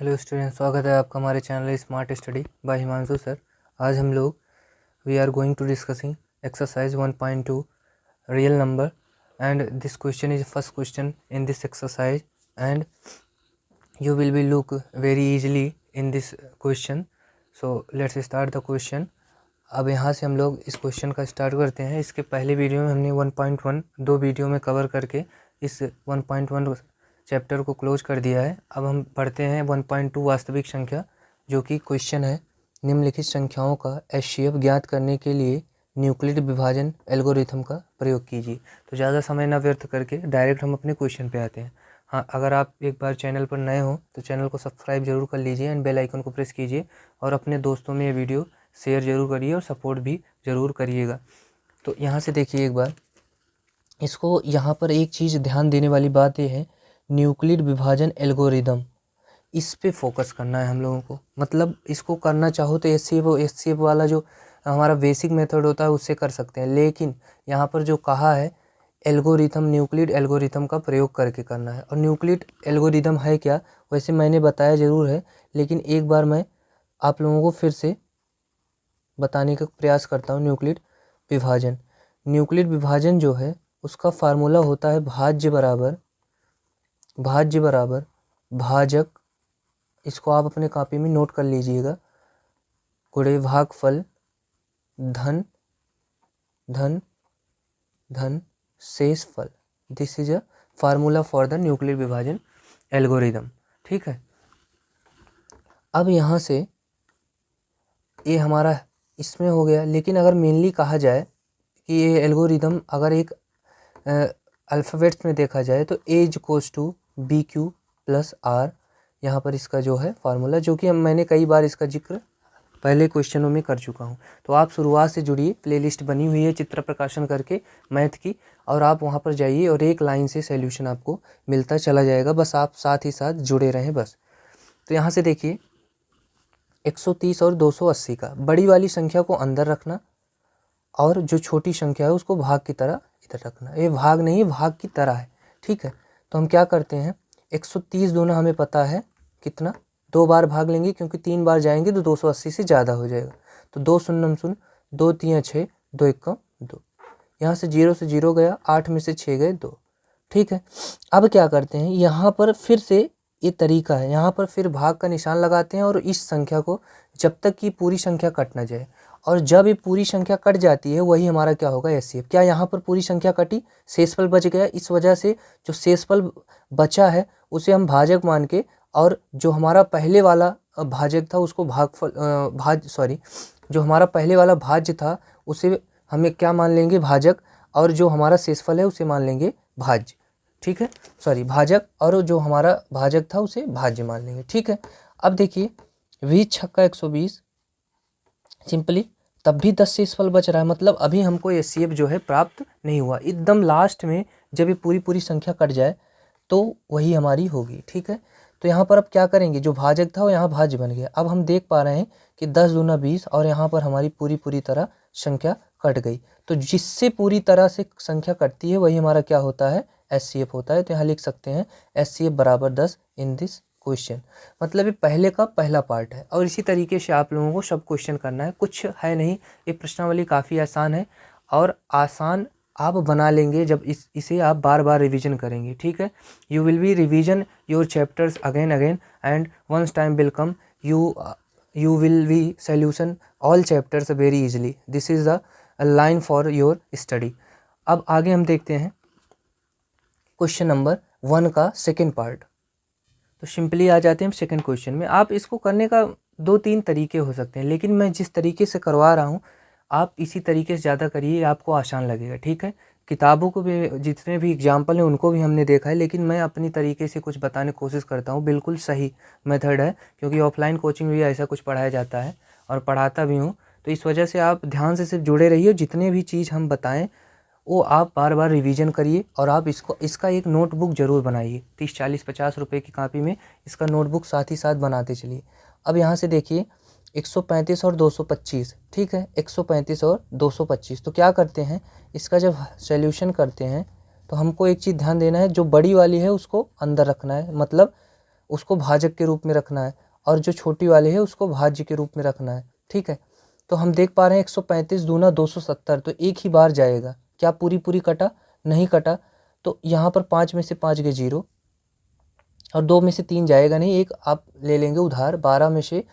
Hello student, स्वागत है आपका हमारे channel smart study by Himanshu sir. आज हम लोग we are going to discussing exercise 1.2 real number and this question is first question in this exercise and you will be look very easily in this question. So let's start the question. अब यहाँ से हम लोग इस question का start करते हैं। इसके पहले वीडियो में हमने 1.1 दो वीडियो में कवर करके इस 1.1 चैप्टर को क्लोज कर दिया है। अब हम पढ़ते हैं 1.2 वास्तविक संख्या, जो कि क्वेश्चन है निम्नलिखित संख्याओं का एचसीएफ ज्ञात करने के लिए न्यूक्लिड विभाजन एल्गोरिथम का प्रयोग कीजिए। तो ज़्यादा समय न व्यर्थ करके डायरेक्ट हम अपने क्वेश्चन पे आते हैं। हाँ, अगर आप एक बार चैनल पर नए हो तो चैनल को सब्सक्राइब जरूर कर लीजिए एंड बेल आइकन को प्रेस कीजिए और अपने दोस्तों में ये वीडियो शेयर जरूर करिए और सपोर्ट भी ज़रूर करिएगा। तो यहाँ से देखिए एक बार, इसको यहाँ पर एक चीज़ ध्यान देने वाली बात ये है, न्यूक्लिड विभाजन एल्गोरिदम, इस पे फोकस करना है हम लोगों को। मतलब इसको करना चाहो तो एचसीएफ वाला जो हमारा बेसिक मेथड होता है उससे कर सकते हैं, लेकिन यहाँ पर जो कहा है एल्गोरिथम, न्यूक्लिड एल्गोरिथम का प्रयोग करके करना है। और न्यूक्लिड एल्गोरिथम है क्या, वैसे मैंने बताया ज़रूर है, लेकिन एक बार मैं आप लोगों को फिर से बताने का प्रयास करता हूँ। न्यूक्लिड विभाजन जो है उसका फार्मूला होता है भाज्य बराबर भाजक, इसको आप अपने कॉपी में नोट कर लीजिएगा, गुणे भागफल धन धन धन शेष फल। This is a formula for the nuclear विभाजन एल्गोरिदम। ठीक है, अब यहाँ से ये हमारा इसमें हो गया, लेकिन अगर मेनली कहा जाए कि ये एल्गोरिदम अगर एक अल्फ़ाबेट्स में देखा जाए तो A is equals to B Q plus R, यहाँ पर इसका जो है फार्मूला, जो कि मैंने कई बार इसका जिक्र पहले क्वेश्चनों में कर चुका हूँ। तो आप शुरुआत से जुड़िए, प्लेलिस्ट बनी हुई है चित्र प्रकाशन करके मैथ की, और आप वहाँ पर जाइए और एक लाइन से सॉल्यूशन आपको मिलता चला जाएगा, बस आप साथ ही साथ जुड़े रहें बस। तो यहाँ से देखिए 130 और 280 का बड़ी वाली संख्या को अंदर रखना और जो छोटी संख्या है उसको भाग की तरह इधर रखना। ये भाग नहीं, भाग की तरह है। ठीक है, तो हम क्या करते हैं, 130 दोनों हमें पता है कितना, 2 बार भाग लेंगे क्योंकि 3 बार जाएंगे तो 280 से ज़्यादा हो जाएगा। तो 2 शून्य शून्य, 2 3 6, 2 1 2, यहाँ से 0 से 0 गया, 8 में से 6 गए 2। ठीक है, अब क्या करते हैं, यहाँ पर फिर से ये तरीका है, यहाँ पर फिर भाग का निशान लगाते हैं और इस संख्या को जब तक कि पूरी संख्या कट ना जाए, और जब ये पूरी संख्या कट जाती है वही हमारा क्या होगा, एचसीएफ। क्या यहाँ पर पूरी संख्या कटी, शेषफल बच गया, इस वजह से जो शेषफल बचा है उसे हम भाजक मान के, और जो हमारा पहले वाला भाजक था उसको जो हमारा पहले वाला भाज्य था उसे हमें क्या मान लेंगे, भाजक, और जो हमारा शेषफल है उसे मान लेंगे भाज्य। ठीक है, भाजक, और जो हमारा भाजक था उसे भाज्य मान लेंगे। ठीक है, अब देखिए 20 छक्का 120, सिंपली तब भी 10 शेषफल बच रहा है, मतलब अभी हमको एचसीएफ जो है प्राप्त नहीं हुआ। एकदम लास्ट में जब ये पूरी संख्या कट जाए तो वही हमारी होगी। ठीक है, तो यहाँ पर अब क्या करेंगे, जो भाजक था वो यहाँ भाज्य बन गया। अब हम देख पा रहे हैं कि 10 दूना 20, और यहाँ पर हमारी पूरी तरह संख्या कट गई। तो जिससे पूरी तरह से संख्या कटती है वही हमारा क्या होता है, एचसीएफ होता है। तो यहाँ लिख सकते हैं एचसीएफ बराबर 10 इन दिस क्वेश्चन। मतलब ये पहले का पहला पार्ट है, और इसी तरीके से आप लोगों को सब क्वेश्चन करना है, कुछ है नहीं। ये प्रश्नावली काफ़ी आसान है, और आसान आप बना लेंगे जब इसे आप बार बार रिवीजन करेंगे। ठीक है, you will be revision your chapters again and once time will come you will be solution all chapters very easily. This is the line for your study. अब आगे हम देखते हैं क्वेश्चन नंबर 1 का सेकेंड पार्ट। तो simply आ जाते हैं हम सेकेंड क्वेश्चन में। आप इसको करने का 2-3 तरीके हो सकते हैं, लेकिन मैं जिस तरीके से करवा रहा हूँ आप इसी तरीके से ज़्यादा करिए, आपको आसान लगेगा। ठीक है, किताबों को भी, जितने भी एग्जाम्पल हैं उनको भी हमने देखा है, लेकिन मैं अपनी तरीके से कुछ बताने की कोशिश करता हूँ। बिल्कुल सही मेथड है, क्योंकि ऑफलाइन कोचिंग में भी ऐसा कुछ पढ़ाया जाता है और पढ़ाता भी हूँ। तो इस वजह से आप ध्यान से सिर्फ जुड़े रहिए, जितने भी चीज़ हम बताएं वो आप बार बार रिवीजन करिए, और आप इसका एक नोटबुक ज़रूर बनाइए। 30 40 50 रुपये की कॉपी में इसका नोटबुक साथ ही साथ बनाते चलिए। अब यहाँ से देखिए 135 और 225। ठीक है, 135 और 225, तो क्या करते हैं, इसका जब सॉल्यूशन करते हैं तो हमको एक चीज़ ध्यान देना है, जो बड़ी वाली है उसको अंदर रखना है, मतलब उसको भाजक के रूप में रखना है, और जो छोटी वाली है उसको भाज्य के रूप में रखना है। ठीक है, तो हम देख पा रहे हैं 135 दूना 270, तो एक ही बार जाएगा। क्या पूरी पूरी कटा? नहीं कटा। तो यहाँ पर 5 में से 5 गए 0, और 2 में से 3 जाएगा नहीं, एक आप ले लेंगे उधार। 12 में से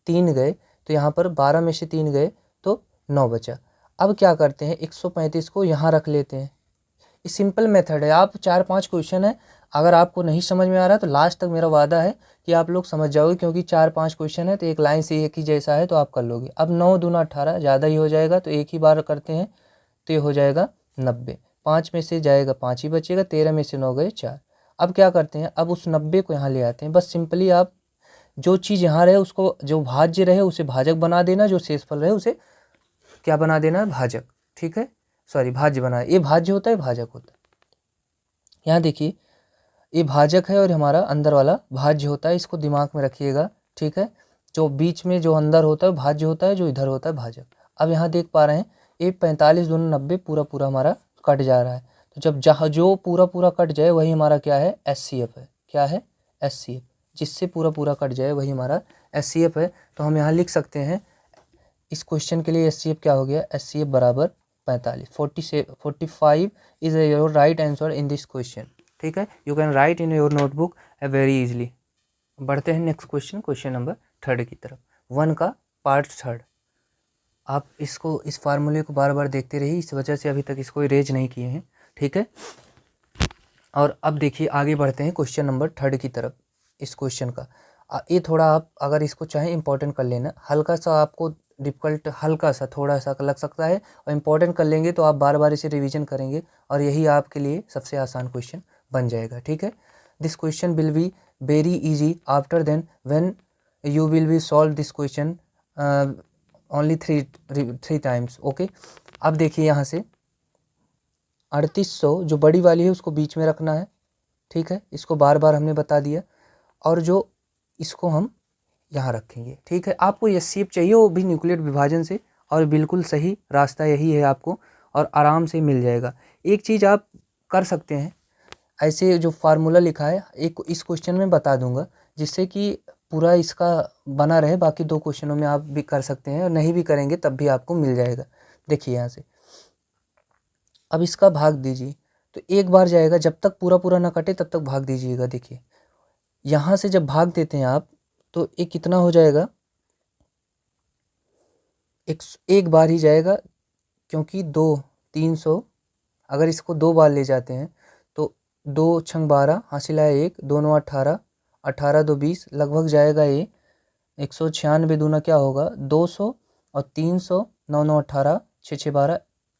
3 गए, तो यहाँ पर 12 में से 3 गए तो 9 बचा। अब क्या करते हैं, 135 को यहाँ रख लेते हैं। ये सिंपल मेथड है। आप 4-5 क्वेश्चन है, अगर आपको नहीं समझ में आ रहा है तो लास्ट तक मेरा वादा है कि आप लोग समझ जाओगे, क्योंकि 4-5 क्वेश्चन है तो एक लाइन से एक ही जैसा है तो आप कर लोगे। अब 9 दूना 18, ज़्यादा ही हो जाएगा, तो एक ही बार करते हैं तो ये हो जाएगा 90। 5 में से जाएगा 5 ही बचेगा, 13 में से 9 गए 4। अब क्या करते हैं, अब उस 90 को यहाँ ले आते हैं। बस सिंपली आप जो चीज़ यहाँ रहे उसको, जो भाज्य रहे उसे भाजक बना देना, जो शेषफल रहे उसे क्या बना देना है, भाजक। ठीक है, सॉरी भाज्य बना, ये भाज्य होता है, भाजक होता है। यहाँ देखिए ये भाजक है और हमारा अंदर वाला भाज्य होता है, इसको दिमाग में रखिएगा। ठीक है, जो बीच में जो अंदर होता है भाज्य होता है, जो इधर होता है भाजक। अब यहाँ देख पा रहे हैं ये 45 दूना 90 पूरा पूरा हमारा कट जा रहा है। तो जब जहाँ जो पूरा पूरा कट जाए वही हमारा क्या है, SCF है। क्या है, SCF। जिससे पूरा पूरा कट जाए वही हमारा SCF है। तो हम यहाँ लिख सकते हैं इस क्वेश्चन के लिए SCF क्या हो गया, SCF बराबर 45। 45 is your right answer in this question. ठीक है, you can write in your notebook very easily. बढ़ते हैं नेक्स्ट क्वेश्चन, क्वेश्चन नंबर 3 की तरफ। 1 का पार्ट 3। आप इसको, इस फार्मूले को बार बार देखते रहिए, इस वजह से अभी तक इसको इरेज नहीं किए हैं। ठीक है, और अब देखिए आगे बढ़ते हैं क्वेश्चन नंबर 3 की तरफ। इस क्वेश्चन का ये थोड़ा आप अगर इसको चाहें इंपॉर्टेंट कर लेना, हल्का सा आपको डिफ़िकल्ट, हल्का सा थोड़ा सा लग सकता है, और इंपॉर्टेंट कर लेंगे तो आप बार बार इसे रिवीजन करेंगे और यही आपके लिए सबसे आसान क्वेश्चन बन जाएगा। ठीक है, this question will be very easy after then when you will be solve this question only 3 times. Okay, अब देखिए यहाँ से 3800 जो बड़ी वाली है उसको बीच में रखना है। ठीक है, इसको बार बार हमने बता दिया, और जो इसको हम यहाँ रखेंगे। ठीक है, आपको SCF चाहिए वो भी न्यूक्लियर विभाजन से, और बिल्कुल सही रास्ता यही है आपको, और आराम से मिल जाएगा। एक चीज़ आप कर सकते हैं, ऐसे जो फार्मूला लिखा है एक इस क्वेश्चन में बता दूंगा, जिससे कि पूरा इसका बना रहे। बाकी 2 क्वेश्चनों में आप भी कर सकते हैं, और नहीं भी करेंगे तब भी आपको मिल जाएगा। देखिए यहाँ से अब इसका भाग दीजिए, तो एक बार जाएगा, जब तक पूरा पूरा ना कटे तब तक भाग दीजिएगा। देखिए यहाँ से जब भाग देते हैं आप तो ये कितना हो जाएगा, एक बार ही जाएगा, क्योंकि 300 अगर इसको 2 बार ले जाते हैं तो 2 छंग 12 हासिल आया 1, 2 9 18, 18 2 20, लगभग जाएगा ये 196 दूना क्या होगा 200, और 300 9 9 18 6 6 12,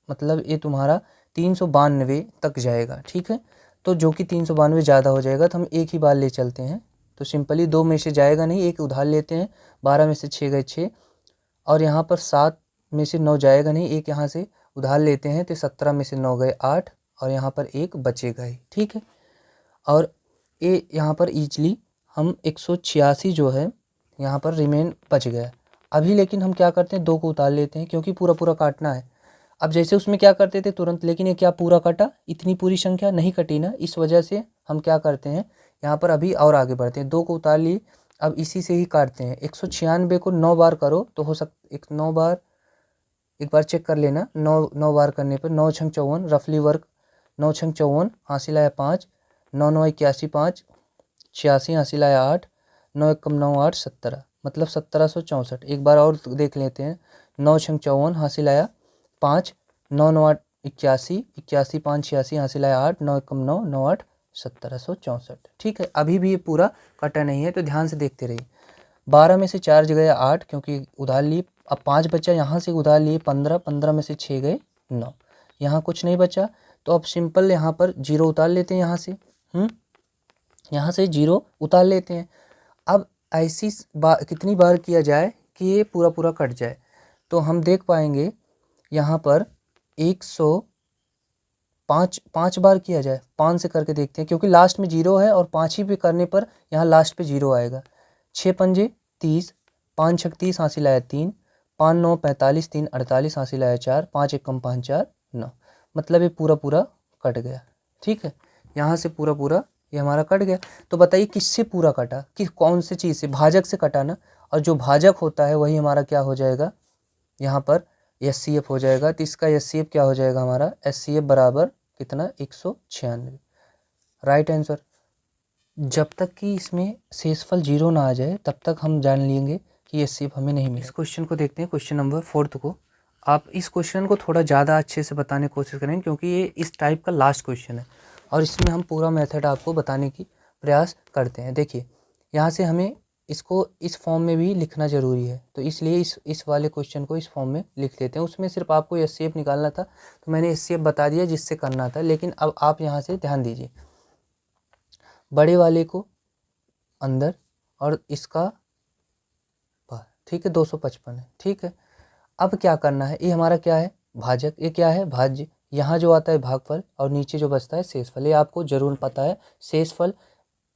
मतलब ये तुम्हारा 392 तक जाएगा। ठीक है, तो जो कि 392 ज़्यादा हो जाएगा, तो हम एक ही बार ले चलते हैं। तो सिंपली 2 में से जाएगा नहीं, एक उधार लेते हैं। 12 में से 6 गए 6, और यहाँ पर 7 में से 9 जाएगा नहीं, एक यहाँ से उधार लेते हैं, तो 17 में से 9 गए 8, और यहाँ पर एक बचेगा ही। ठीक है, और ये यहाँ पर ईजली हम 186 जो है यहाँ पर रिमेन बच गया अभी। लेकिन हम क्या करते हैं, 2 को उतार लेते हैं, क्योंकि पूरा पूरा काटना है। अब जैसे उसमें क्या करते थे तुरंत, लेकिन ये क्या पूरा कटा, इतनी पूरी संख्या नहीं कटी ना, इस वजह से हम क्या करते हैं यहाँ पर अभी और आगे बढ़ते हैं। 2 को उतार लिए, अब इसी से ही काटते हैं। 196 को 9 बार करो तो हो सकता 9 बार, एक बार चेक कर लेना। 9 बार करने पर 9 छंग 54 रफली वर्क, 9 छंग 54 हासिल आया 5, 9 9 81 5, 86 हासिल आया 8, 9 1 9 8 17, मतलब 1764। एक बार और देख लेते हैं। 9 छंग 54 हासिल आया 5, 9 9 8 81, 81 5 86 हासिल आया 8, 9 1 9 9 8 1764। ठीक है, अभी भी ये पूरा कटा नहीं है, तो ध्यान से देखते रहिए। 12 में से 4 गया 8, क्योंकि उधार लिए। अब 5 बचा, यहाँ से उधार लिए 15, 15 में से 6 गए 9, यहाँ कुछ नहीं बचा, तो अब सिंपल यहाँ पर 0 उतार लेते हैं। यहाँ से यहाँ से 0 उतार लेते हैं। अब ऐसी कितनी बार किया जाए कि ये पूरा पूरा कट जाए, तो हम देख पाएंगे यहाँ पर 105 बार किया जाए। 5 से करके देखते हैं, क्योंकि लास्ट में 0 है, और 5 ही पे करने पर यहाँ लास्ट पे 0 आएगा। 6 पंजे 30, 5 छक 30 हासिल आया 3, 5 9 45, 3 48 हासिल आया 4, 5 1 5 4 9, मतलब ये पूरा पूरा कट गया। ठीक है, यहाँ से पूरा पूरा ये हमारा कट गया। तो बताइए किससे पूरा कटा, कि कौन से चीज़ से, भाजक से कटा ना, और जो भाजक होता है वही हमारा क्या हो जाएगा, यहाँ पर HCF हो जाएगा। तो इसका HCF क्या हो जाएगा हमारा, HCF बराबर कितना, 196। Right answer. जब तक कि इसमें शेषफल 0 ना आ जाए तब तक हम जान लेंगे कि HCF हमें नहीं मिला। इस क्वेश्चन को देखते हैं, क्वेश्चन नंबर 4 को। आप इस क्वेश्चन को थोड़ा ज़्यादा अच्छे से बताने की कोशिश करें, क्योंकि ये इस टाइप का लास्ट क्वेश्चन है और इसमें हम पूरा मेथड आपको बताने की प्रयास करते हैं। देखिए यहाँ से हमें इसको इस फॉर्म में भी लिखना ज़रूरी है, तो इसलिए इस वाले क्वेश्चन को इस फॉर्म में लिख लेते हैं। उसमें सिर्फ आपको HCF निकालना था, तो मैंने HCF बता दिया जिससे करना था। लेकिन अब आप यहाँ से ध्यान दीजिए, बड़े वाले को अंदर और इसका बाहर, ठीक है, 255 है, ठीक है। अब क्या करना है, ये हमारा क्या है, भाजक, ये क्या है, भाज्य। यहाँ जो आता है भागफल और नीचे जो बचता है शेषफल, ये आपको जरूर पता है, शेषफल,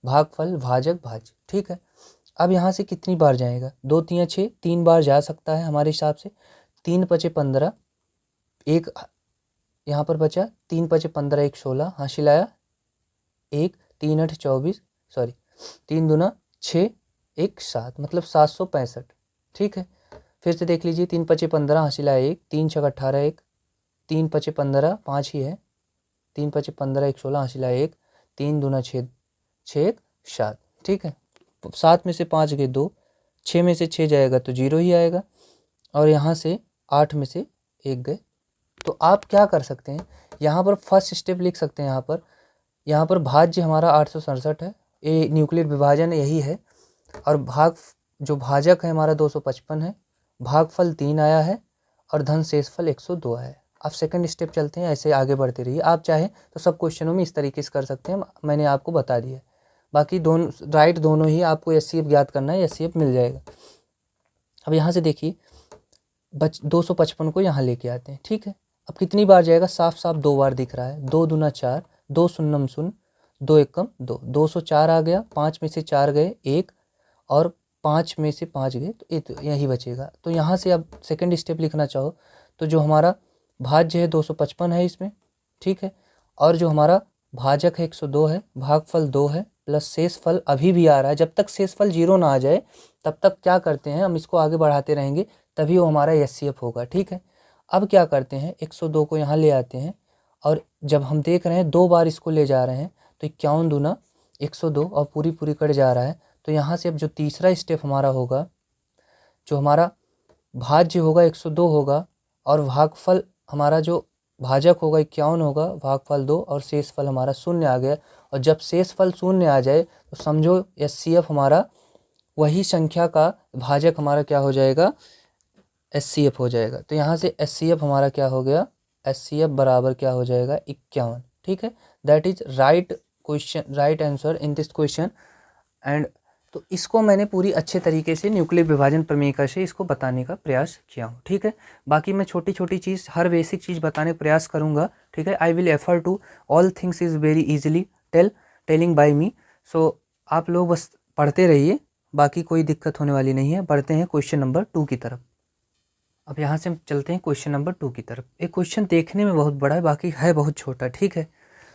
भागफल, भाजक, भाज्य, ठीक है। अब यहाँ से कितनी बार जाएगा, 2 3 6, 3 बार जा सकता है हमारे हिसाब से। 3 5 15, एक यहाँ पर बचा, 3 5 15, 1 16, हासिल आया 1, 3 8 24, सॉरी 3 दूना 6, 1 7, मतलब 765, ठीक है। फिर से देख लीजिए, 3 5 15, हासिल आया 1, 3 6 18, 1, 3 5 15, 5 ही है, 3 5 15, 1 16, हासिल आया 1, 3 दूना 6, 6 1 7, ठीक है। 7 में से 5 गए 2, 6 में से 6 जाएगा तो 0 ही आएगा, और यहाँ से 8 में से 1 गए। तो आप क्या कर सकते हैं, यहाँ पर फर्स्ट स्टेप लिख सकते हैं। यहाँ पर भाज्य हमारा 867 है, ये न्यूक्लियर विभाजन यही है, और जो भाजक है हमारा 255 है, भागफल 3 आया है, और धन शेषफल 102 है। अब सेकंड स्टेप चलते हैं, ऐसे आगे बढ़ते रहिए। आप चाहें तो सब क्वेश्चनों में इस तरीके से कर सकते हैं, मैंने आपको बता दिया। बाकी दोनों राइट दोनों ही, आपको HCF ज्ञात करना है, HCF मिल जाएगा। अब यहाँ से देखिए 255 को यहाँ लेके आते हैं, ठीक है। अब कितनी बार जाएगा, साफ साफ 2 बार दिख रहा है, 2 दूना 4, 2 शून्यम 0, 2 एकम 2, 204 आ गया, 5 में से 4 गए 1, और 5 में से 5 गए तो यही बचेगा। तो यहाँ से अब सेकंड स्टेप लिखना चाहो तो जो हमारा भाज्य है 255 है इसमें, ठीक है, और जो हमारा भाजक है 102 है, भागफल 2 है, प्लस शेषफल अभी भी आ रहा है। जब तक शेषफल 0 ना आ जाए तब तक क्या करते हैं, हम इसको आगे बढ़ाते रहेंगे, तभी वो हमारा HCF होगा, ठीक है। अब क्या करते हैं, 102 को यहाँ ले आते हैं, और जब हम देख रहे हैं 2 बार इसको ले जा रहे हैं, तो 51 दूना 102, और पूरी कट जा रहा है। तो यहाँ से अब जो तीसरा स्टेप हमारा होगा, जो हमारा भाज्य होगा 102 होगा, और भागफल हमारा जो भाजक होगा 51 होगा, भागफल 2, और शेषफल हमारा 0 आ गया। और जब शेषफल 0 आ जाए तो समझो HCF हमारा वही संख्या का भाजक हमारा क्या हो जाएगा, HCF हो जाएगा। तो यहाँ से HCF हमारा क्या हो गया, HCF बराबर क्या हो जाएगा, 51, ठीक है। That is right question, right answer in this question. And तो इसको मैंने पूरी अच्छे तरीके से न्यूक्लियर विभाजन प्रमेय से इसको बताने का प्रयास किया हूँ, ठीक है। बाकी मैं छोटी छोटी चीज़, हर बेसिक चीज़ बताने का प्रयास करूँगा, ठीक है। I will offer to all things is very easily telling by me. So आप लोग बस पढ़ते रहिए, बाकी कोई दिक्कत होने वाली नहीं है। बढ़ते हैं क्वेश्चन नंबर 2 की तरफ। अब यहाँ से हम चलते हैं क्वेश्चन नंबर 2 की तरफ। एक क्वेश्चन देखने में बहुत बड़ा है, बाकी है बहुत छोटा, ठीक है।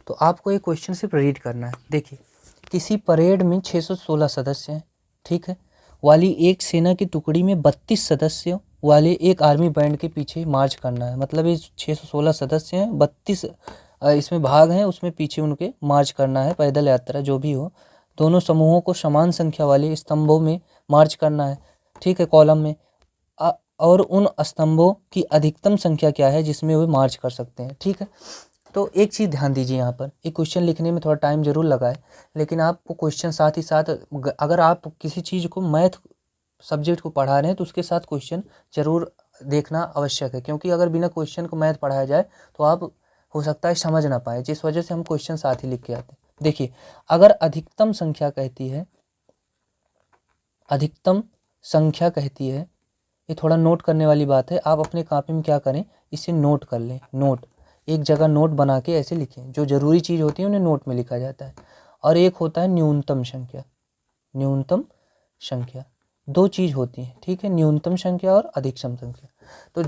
तो आपको एक क्वेश्चन सिर्फ रीड करना है। देखिए, किसी परेड में 616 सदस्य हैं, ठीक है, वाली एक सेना की टुकड़ी में 32 सदस्यों वाले एक आर्मी बैंड के पीछे मार्च करना है। मतलब ये 616 सदस्य हैं, 32 इसमें भाग हैं, उसमें पीछे उनके मार्च करना है, पैदल यात्रा जो भी हो। दोनों समूहों को समान संख्या वाले स्तंभों में मार्च करना है, ठीक है, कॉलम में। और उन स्तंभों की अधिकतम संख्या क्या है जिसमें वे मार्च कर सकते हैं, ठीक है। तो एक चीज़ ध्यान दीजिए, यहाँ पर एक क्वेश्चन लिखने में थोड़ा टाइम जरूर लगा है, लेकिन आपको क्वेश्चन साथ ही साथ, अगर आप किसी चीज़ को मैथ सब्जेक्ट को पढ़ा रहे हैं तो उसके साथ क्वेश्चन जरूर देखना आवश्यक है, क्योंकि अगर बिना क्वेश्चन को मैथ पढ़ाया जाए तो आप हो सकता है समझ ना पाए, जिस वजह से हम क्वेश्चन साथ ही लिख के आते हैं। देखिए, अगर अधिकतम संख्या कहती है, अधिकतम संख्या कहती है, ये थोड़ा नोट करने वाली बात है। आप अपने कॉपी में क्या करें, इसे नोट कर लें, नोट एक जगह नोट बना के ऐसे लिखें। जो ज़रूरी चीज़ होती है उन्हें नोट में लिखा जाता है। और एक होता है न्यूनतम संख्या, न्यूनतम संख्या, दो चीज़ होती है, ठीक है, न्यूनतम संख्या और अधिकतम संख्या। तो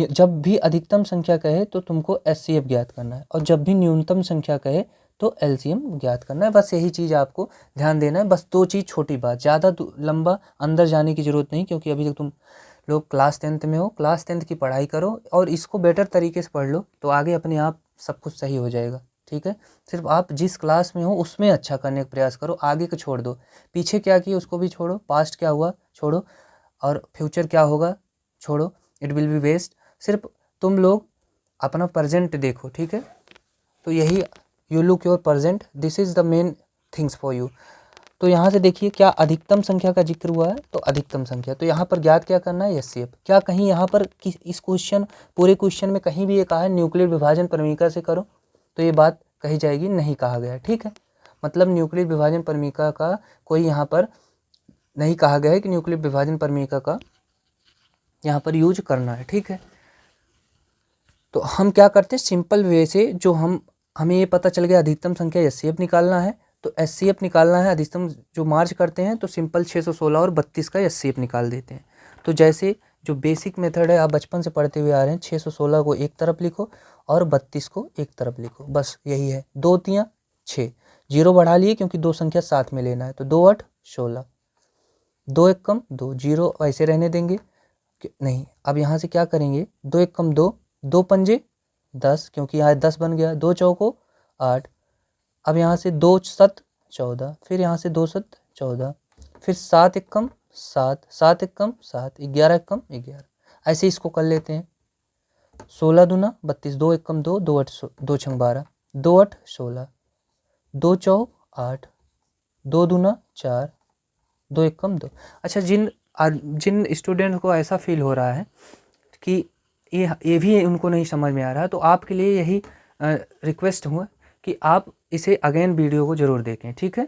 जब भी अधिकतम संख्या कहे तो तुमको HCF ज्ञात करना है, और जब भी न्यूनतम संख्या कहे तो एलसीएम ज्ञात करना है। बस यही चीज़ आपको ध्यान देना है, बस 2 चीज़ छोटी बात, ज़्यादा लंबा अंदर जाने की ज़रूरत नहीं, क्योंकि अभी तक तुम लोग क्लास 10th में हो। क्लास 10th की पढ़ाई करो और इसको बेटर तरीके से पढ़ लो, तो आगे अपने आप सब कुछ सही हो जाएगा। ठीक है, सिर्फ आप जिस क्लास में हो उसमें अच्छा करने का प्रयास करो, आगे को छोड़ दो। पीछे क्या किया उसको भी छोड़ो, पास्ट क्या हुआ छोड़ो, और फ्यूचर क्या होगा छोड़ो, इट विल बी वेस्ट। सिर्फ तुम लोग अपना प्रेजेंट देखो। ठीक है, तो यही you look your present, this is the main things for you. तो यहाँ से देखिए क्या अधिकतम संख्या का जिक्र हुआ है, तो अधिकतम संख्या, तो यहाँ पर ज्ञात क्या करना है, एचसीएफ। क्या कहीं यहाँ पर इस क्वेश्चन पूरे क्वेश्चन में कहीं भी ये कहा है न्यूक्लियर विभाजन परमीका से करो, तो ये बात कही जाएगी, नहीं कहा गया है। ठीक है, मतलब न्यूक्लियर विभाजन परमीका का कोई यहाँ पर नहीं कहा गया है कि न्यूक्लियर विभाजन परमीका का यहाँ पर यूज करना है। ठीक है, तो हम क्या करते हैं सिंपल वे से, जो हमें ये पता चल गया अधिकतम संख्या एचसीएफ निकालना है, तो एचसीएफ निकालना है, अधिकतम जो मार्च करते हैं तो सिंपल 616 और 32 का एचसीएफ निकाल देते हैं। तो जैसे जो बेसिक मेथड है आप बचपन से पढ़ते हुए आ रहे हैं, 616 को एक तरफ लिखो और 32 को एक तरफ लिखो, बस यही है। 2 3 6, 0 बढ़ा लिए क्योंकि 2 संख्या साथ में लेना है, तो 2 8 16, 2 1 कम 2, 0 ऐसे रहने देंगे नहीं। अब यहाँ से क्या करेंगे, 2 1 कम 2, 2 पंजे 10, क्योंकि यहाँ 10 बन गया, 2 चौको 8। अब यहाँ से 2 7 14, फिर यहाँ से 2 7 14, फिर 7 1 कम 7, 7 1 कम 7, 11 1 कम 11, ऐसे इसको कर लेते हैं। 16 दूना 32, 2 1 कम 2, 2 8 2 6 12, 2 8 16, 2 चौक 8, 2 दूना 4, 2 1 कम 2। अच्छा, जिन स्टूडेंट को ऐसा फील हो रहा है कि ये भी उनको नहीं समझ में आ रहा, तो आपके लिए यही रिक्वेस्ट हुआ कि आप इसे अगेन वीडियो को ज़रूर देखें। ठीक है,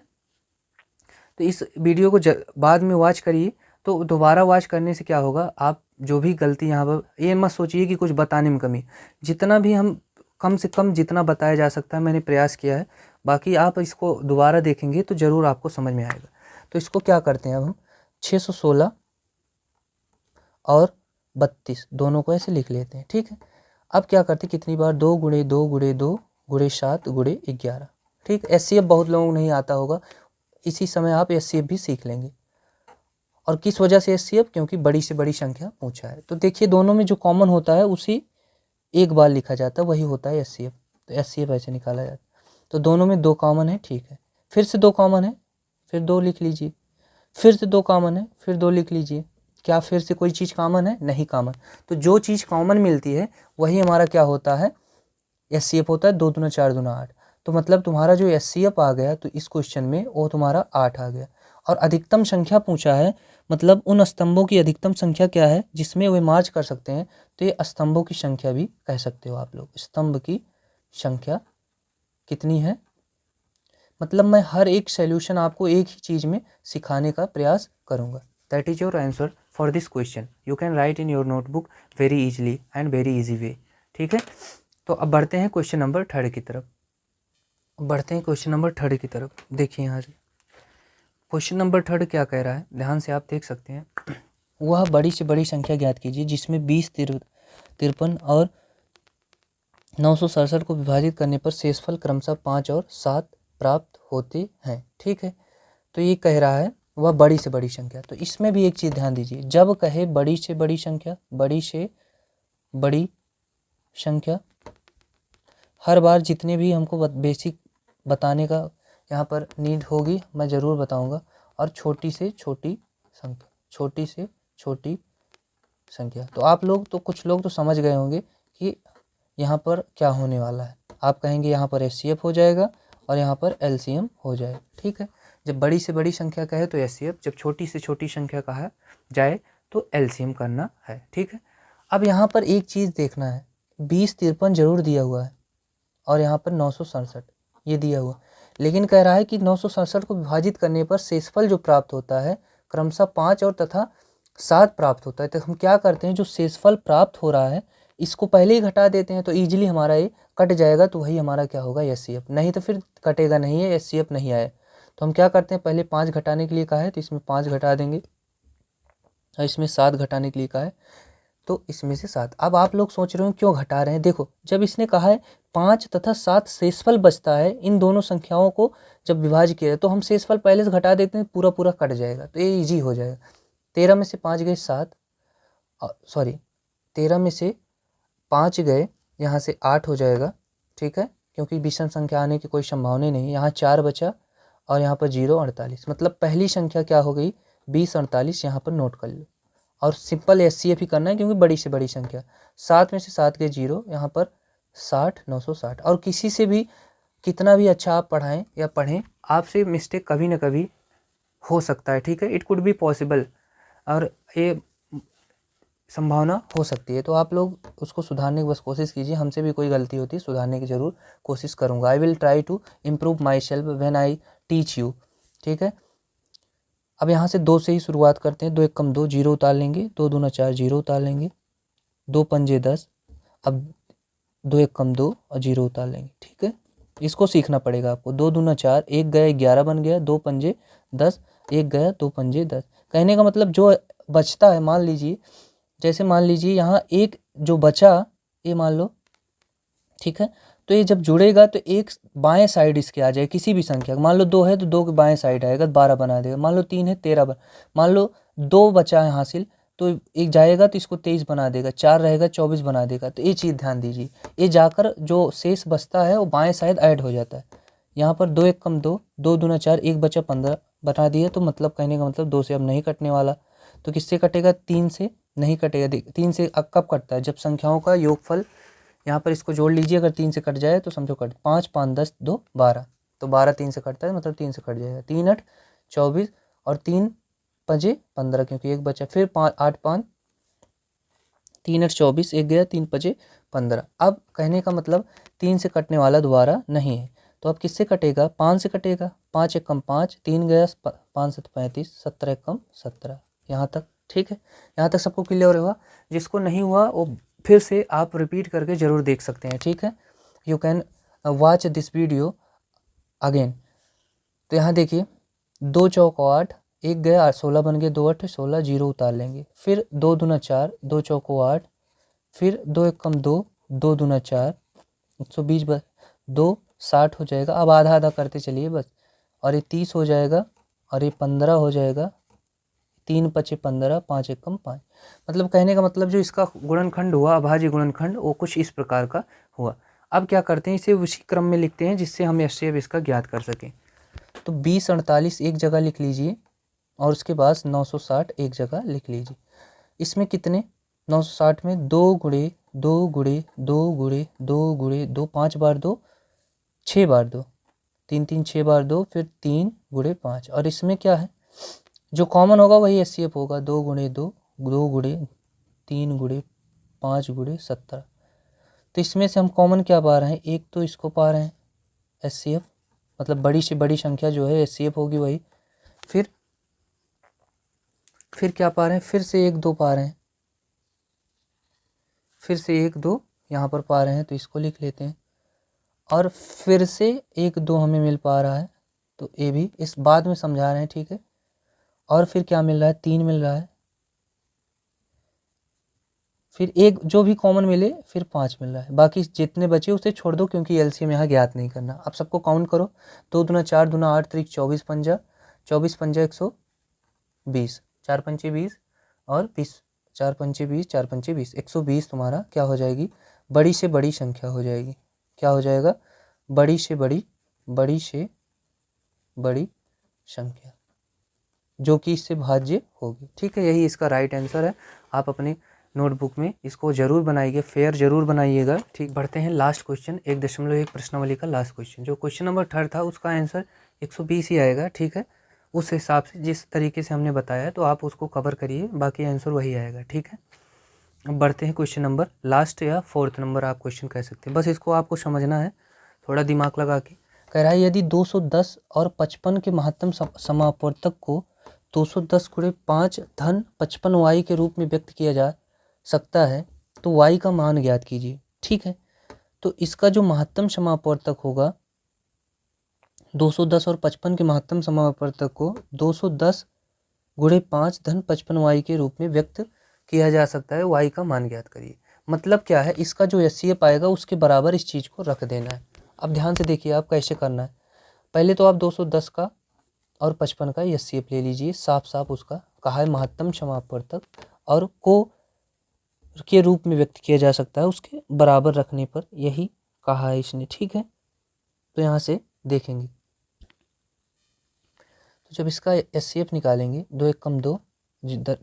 तो इस वीडियो को बाद में वॉच करिए, तो दोबारा वॉच करने से क्या होगा, आप जो भी गलती यहाँ पर, ये मत सोचिए कि कुछ बताने में कमी, जितना भी हम कम से कम जितना बताया जा सकता है मैंने प्रयास किया है, बाकी आप इसको दोबारा देखेंगे तो ज़रूर आपको समझ में आएगा। तो इसको क्या करते हैं अब हम 616 और 32 दोनों को ऐसे लिख लेते हैं। ठीक है, अब क्या करते हैं, कितनी बार, 2 गुणे 2 गुणे 2 गुणे 7 गुणे 11। ठीक, एचसीएफ बहुत लोगों को नहीं आता होगा, इसी समय आप एचसीएफ भी सीख लेंगे। और किस वजह से एचसीएफ, क्योंकि बड़ी से बड़ी संख्या पूछा है। तो देखिए दोनों में जो कॉमन होता है उसी एक बार लिखा जाता है, वही होता है एचसीएफ। तो एचसीएफ ऐसे निकाला जाता है। तो दोनों में 2 कॉमन है, ठीक है, फिर से 2 कॉमन है, फिर 2 लिख लीजिए, फिर से 2 कॉमन है, फिर 2 लिख लीजिए। क्या फिर से कोई चीज़ कॉमन है, नहीं कॉमन। तो जो चीज़ कॉमन मिलती है वही हमारा क्या होता है, एचसीएफ होता है। 2 दूना 4 दूना 8, तो मतलब तुम्हारा जो एचसीएफ आ गया तो इस क्वेश्चन में वो तुम्हारा 8 आ गया। और अधिकतम संख्या पूछा है, मतलब उन स्तंभों की अधिकतम संख्या क्या है जिसमें वे मार्च कर सकते हैं, तो ये स्तंभों की संख्या भी कह सकते हो आप लोग। स्तंभ की संख्या कितनी है, मतलब मैं हर एक सॉल्यूशन आपको एक ही चीज़ में सिखाने का प्रयास करूँगा। That is your answer for this question, you can write in your notebook very easily and very easy way. ठीक है, तो अब बढ़ते हैं क्वेश्चन नंबर 3 की तरफ। देखिए यहाँ से क्वेश्चन नंबर 3 क्या कह रहा है, ध्यान से आप देख सकते हैं। वह बड़ी से बड़ी संख्या ज्ञात कीजिए जिसमें 20 53 और 967 को विभाजित करने पर शेषफल क्रमशः 5 और 7 प्राप्त होते हैं। ठीक है, तो ये कह रहा है वह बड़ी से बड़ी संख्या। तो इसमें भी एक चीज़ ध्यान दीजिए, जब कहे बड़ी से बड़ी संख्या, बड़ी से बड़ी संख्या, हर बार जितने भी हमको बेसिक बताने का यहाँ पर नीड होगी मैं ज़रूर बताऊँगा। और छोटी से छोटी संख्या, छोटी से छोटी संख्या। तो आप लोग तो कुछ लोग तो समझ गए होंगे कि यहाँ पर क्या होने वाला है। आप कहेंगे यहाँ पर एचसीएफ हो जाएगा और यहाँ पर एलसीएम हो जाएगा। ठीक है, जब बड़ी से बड़ी संख्या कहे तो एचसीएफ, जब छोटी से छोटी संख्या कहा जाए तो एलसीएम करना है। ठीक है, अब यहाँ पर एक चीज़ देखना है, 20 53 जरूर दिया हुआ है और यहाँ पर 967 ये दिया हुआ, लेकिन कह रहा है कि 967 को विभाजित करने पर शेषफल जो प्राप्त होता है क्रमशः 5 और तथा 7 प्राप्त होता है। तो हम क्या करते हैं, जो शेषफल प्राप्त हो रहा है इसको पहले ही घटा देते हैं, तो ईजिली हमारा ये कट जाएगा, तो वही हमारा क्या होगा, एचसीएफ। नहीं तो फिर कटेगा नहीं है, एचसीएफ नहीं आए। तो हम क्या करते हैं, पहले 5 घटाने के लिए कहा है तो इसमें 5 घटा देंगे और इसमें 7 घटाने के लिए कहा है तो इसमें से 7। अब आप लोग सोच रहे हो क्यों घटा रहे हैं, देखो जब इसने कहा है 5 तथा 7 शेषफल बचता है, इन दोनों संख्याओं को जब विभाज्य किया तो हम शेषफल पहले से घटा देते हैं, पूरा पूरा कट जाएगा, तो ये ईजी हो जाएगा। 13 में से 5 गए 7, सॉरी 13 में से 5 गए, यहाँ से 8 हो जाएगा, ठीक है, क्योंकि विषम संख्या आने की कोई संभावना नहीं। यहाँ 4 बचा और यहाँ पर 0 48, मतलब पहली संख्या क्या हो गई 20 48, यहाँ पर नोट कर लो। और सिंपल एचसीएफ ही करना है क्योंकि बड़ी से बड़ी संख्या। 7 में से 7 गए 0, यहाँ पर 60 960। और किसी से भी कितना भी अच्छा आप पढ़ाएं या पढ़ें, आपसे मिस्टेक कभी ना कभी हो सकता है, ठीक है, इट कुड बी पॉसिबल, और ये संभावना हो सकती है। तो आप लोग उसको सुधारने की बस कोशिश कीजिए, हमसे भी कोई गलती होती है सुधारने की ज़रूर कोशिश करूँगा। I will try to improve myself when I teach you, ठीक है। अब यहाँ से 2 से ही शुरुआत करते हैं। 2 एक कम 2, 0 उतार लेंगे, 2 दूना 4, 0 उतार लेंगे, 2 पंजे 10, अब 2 एक कम 2 और 0 उतार लेंगे, ठीक है। इसको सीखना पड़ेगा आपको। 2 दूना 4, 1 गया 11 बन गया, 2 पंजे 10, 1 गया 2 पंजे 10। कहने का मतलब जो बचता है, मान लीजिए जैसे मान लीजिए यहाँ एक जो बचा, ये मान लो, ठीक है, तो ये जब जुड़ेगा तो एक बाएं साइड इसके आ जाए किसी भी संख्या, मान लो 2 है तो 2 के बाएं साइड आएगा, 12 बना देगा। मान लो 3 है 13 मान लो 2 बचा है हासिल, तो एक जाएगा तो इसको 23 बना देगा, 4 रहेगा 24 बना देगा। तो ये चीज़ ध्यान दीजिए, ये जाकर जो शेष बचता है वो बाएं साइड ऐड हो जाता है। यहाँ पर 2 एक कम 2, 2 दूना 4, 1 बचा 15 बना दिया, तो मतलब कहने का मतलब 2 से अब नहीं कटने वाला, तो किससे कटेगा 3 से नहीं कटेगा। 3 से कब कटता है, जब संख्याओं का योगफल, यहाँ पर इसको जोड़ लीजिए, अगर 3 से कट जाए तो समझो कट, 5 5 10 2 12, तो 12 3 से कटता है, मतलब 3 से कट जाएगा। 3 8 24 और 3 पंजे 15, क्योंकि एक बचा, फिर 5 8 5 3 8 24, एक गया, 3 पंजे 15। अब कहने का मतलब 3 से कटने वाला दोबारा नहीं है, तो अब किससे कटेगा, 5 से कटेगा। 5 एक कम 5, 3 गया 5 7 35, 17 एक कम 17, यहाँ तक, ठीक है। यहाँ तक सबको क्लियर हुआ? जिसको नहीं हुआ वो फिर से आप रिपीट करके ज़रूर देख सकते हैं, ठीक है। You can watch this video again. तो यहाँ देखिए 2 चौक 8, एक गया 16 बन गए, 2 8 16, 0 उतार लेंगे। फिर 2 दूना 4, 2 चौको 8, फिर 2 एक कम 2, 2 दूना 4, 120 बस 2 60 हो जाएगा। अब आधा आधा करते चलिए बस, और ये 30 हो जाएगा, और ये 15 हो जाएगा, 3 पचे 15, 5 एक कम 5। मतलब कहने का मतलब जो इसका गुणनखंड हुआ, अभाज्य गुणनखंड, वो कुछ इस प्रकार का हुआ। अब क्या करते हैं, इसे उसी क्रम में लिखते हैं जिससे हम एचसीएफ इसका ज्ञात कर सकें। तो 20 48 एक जगह लिख लीजिए, और उसके बाद 960 एक जगह लिख लीजिए। इसमें कितने, 960 में 2 गुणे 2 गुणे 2 गुणे 2 गुणे 2, 5 बार 2 6 बार 2, 3 3 6 बार 2, फिर 3 गुणे 5। और इसमें क्या है, जो कॉमन होगा वही एचसीएफ होगा, 2 गुणे 2, 2 गुणे 3 गुणे 5 गुणे 17। तो इसमें से हम कॉमन क्या पा रहे हैं, एक तो इसको पा रहे हैं एचसीएफ, मतलब बड़ी से बड़ी संख्या जो है एचसीएफ होगी वही। फिर क्या पा रहे हैं, फिर से 1 2 पा रहे हैं, फिर से 1 2 यहाँ पर पा रहे हैं, तो इसको लिख लेते हैं। और फिर से 1 2 हमें मिल पा रहा है, तो ये भी इस बाद में समझा रहे हैं, ठीक है। और फिर क्या मिल रहा है, 3 मिल रहा है, फिर एक जो भी कॉमन मिले फिर 5 मिल रहा है, बाकी जितने बचे उसे छोड़ दो क्योंकि एलसीएम यहाँ ज्ञात नहीं करना। अब सबको काउंट करो, 2 दूना 4 दूना 8 त्रिक 24 पंजा, 24 पंजा 120, 4 पंचे 20 और 20, 4 पंचे 20, 4 पंचे 20, 120 तुम्हारा क्या हो जाएगी, बड़ी से बड़ी संख्या हो जाएगी। क्या हो जाएगा, बड़ी से बड़ी संख्या जो कि इससे भाज्य होगी, ठीक है। यही इसका राइट आंसर है। आप अपने नोटबुक में इसको जरूर बनाइए, फेयर जरूर बनाइएगा, ठीक। बढ़ते हैं लास्ट क्वेश्चन, 1.1 प्रश्नावली का लास्ट क्वेश्चन। जो क्वेश्चन नंबर 3 था उसका आंसर 120 ही आएगा, ठीक है। उस हिसाब से जिस तरीके से हमने बताया तो आप उसको कवर करिए, बाकी आंसर वही आएगा, ठीक है। अब बढ़ते हैं क्वेश्चन नंबर लास्ट या 4th नंबर आप क्वेश्चन कह सकते हैं। बस इसको आपको समझना है थोड़ा दिमाग लगा के। कह रहा है यदि 210 और 55 के महत्तम समापवर्तक को 210 गुणे 5 धन 55 वाई के रूप में व्यक्त किया जा सकता है, तो वाई का मान ज्ञात कीजिए, ठीक है। तो इसका जो महत्तम समापवर्तक होगा 210 और 55 के महत्तम समापवर्तक को 210 गुणे 5 धन 55 वाई के रूप में व्यक्त किया जा सकता है, y का मान ज्ञात करिए। मतलब क्या है, इसका जो HCF आएगा उसके बराबर इस चीज़ को रख देना है। अब ध्यान से देखिए आप कैसे करना है। पहले तो आप 210 का और 55 का HCF ले लीजिए, साफ साफ उसका कहा है महत्तम समापवर्तक और को के रूप में व्यक्त किया जा सकता है उसके बराबर रखने पर, यही कहा है इसने, ठीक है। तो यहाँ से देखेंगे तो जब इसका HCF निकालेंगे, 2 एकम 2,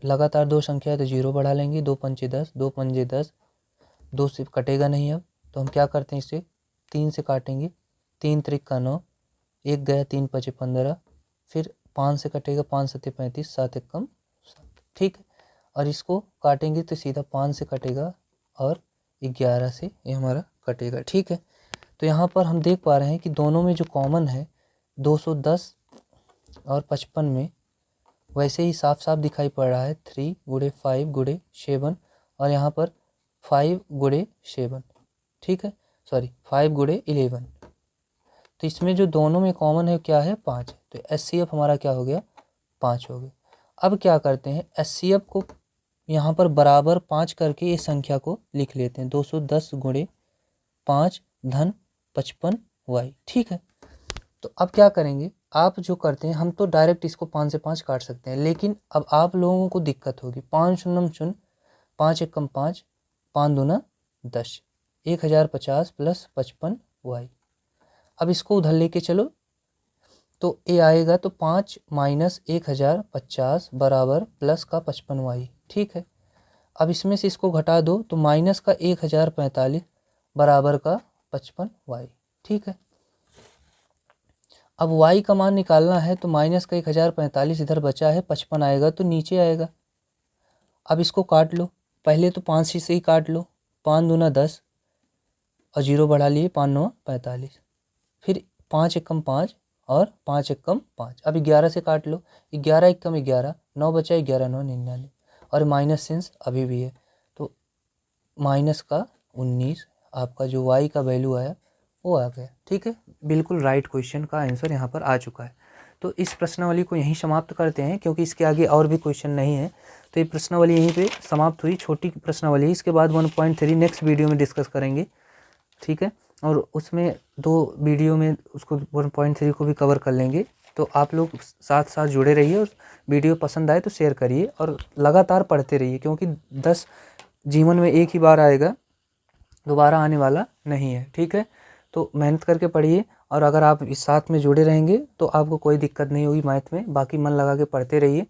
लगातार 2 संख्या है तो 0 बढ़ा लेंगे, 2 पंचे 10, 2 पंजे 10, 2 से कटेगा नहीं अब, तो हम क्या करते हैं इसे 3 से काटेंगे, 3 त्रिका 9, 1 गया, 3 पचे 15, फिर 5 से कटेगा, 5 सत्ते 35, 7 एकम 7, ठीक है। और इसको काटेंगे तो सीधा 5 से कटेगा और 11 से ये हमारा कटेगा, ठीक है। तो यहाँ पर हम देख पा रहे हैं कि दोनों में जो कॉमन है 210 और 55 में वैसे ही साफ साफ दिखाई पड़ रहा है 3 गुणे 5 गुणे 7 और यहाँ पर 5 गुणे 7, ठीक है, सॉरी 5 गुणे 11। तो इसमें जो दोनों में कॉमन है क्या है 5 है, तो HCF हमारा क्या हो गया 5 हो गया। अब क्या करते हैं HCF को यहाँ पर बराबर 5 करके इस संख्या को लिख लेते हैं, 210 गुणे 5 धन 55y, ठीक है। तो अब क्या करेंगे, आप जो करते हैं हम तो डायरेक्ट इसको 5 से 5 काट सकते हैं, लेकिन अब आप लोगों को दिक्कत होगी, 5 शून्यम शून्य, 5 एकम 5, 5 दूना 10, 1050 प्लस 55y। अब इसको उधर लेके चलो तो ए आएगा, तो 5 माइनस 1050 बराबर प्लस का 55y, ठीक है। अब इसमें से इसको घटा दो तो माइनस का 1045 बराबर का 55y, ठीक है। अब y का मान निकालना है तो माइनस का 1045 इधर बचा है, 55 आएगा तो नीचे आएगा। अब इसको काट लो, पहले तो 5 से ही काट लो, 5 दूना 10 और 0 बढ़ा लिए, 5 9 45, फिर 5 एकम 5 और 5 एकम 5। अब 11 से काट लो, 11 एकम 11, 9 बचा, 11 9 99 और माइनस सेंस अभी भी है, तो माइनस का 19 आपका जो y का वैल्यू आया वो आ गया, ठीक है। बिल्कुल राइट क्वेश्चन का आंसर यहाँ पर आ चुका है। तो इस प्रश्नावली को यहीं समाप्त करते हैं क्योंकि इसके आगे और भी क्वेश्चन नहीं है, तो ये प्रश्नावली यहीं पे समाप्त हुई, छोटी प्रश्नावली। इसके बाद 1.3 नेक्स्ट वीडियो में डिस्कस करेंगे, ठीक है, और उसमें 2 वीडियो में उसको 1.3 को भी कवर कर लेंगे। तो आप लोग साथ साथ जुड़े रहिए और वीडियो पसंद आए तो शेयर करिए और लगातार पढ़ते रहिए, क्योंकि 10 जीवन में एक ही बार आएगा, दोबारा आने वाला नहीं है, ठीक है। तो मेहनत करके पढ़िए और अगर आप इस साथ में जुड़े रहेंगे तो आपको कोई दिक्कत नहीं होगी मैथ में। बाकी मन लगा के पढ़ते रहिए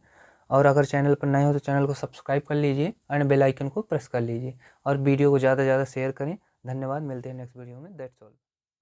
और अगर चैनल पर नए हो तो चैनल को सब्सक्राइब कर लीजिए एंड बेल आइकन को प्रेस कर लीजिए और वीडियो को ज़्यादा से ज़्यादा शेयर करें। धन्यवाद, मिलते हैं नेक्स्ट वीडियो में। That's all.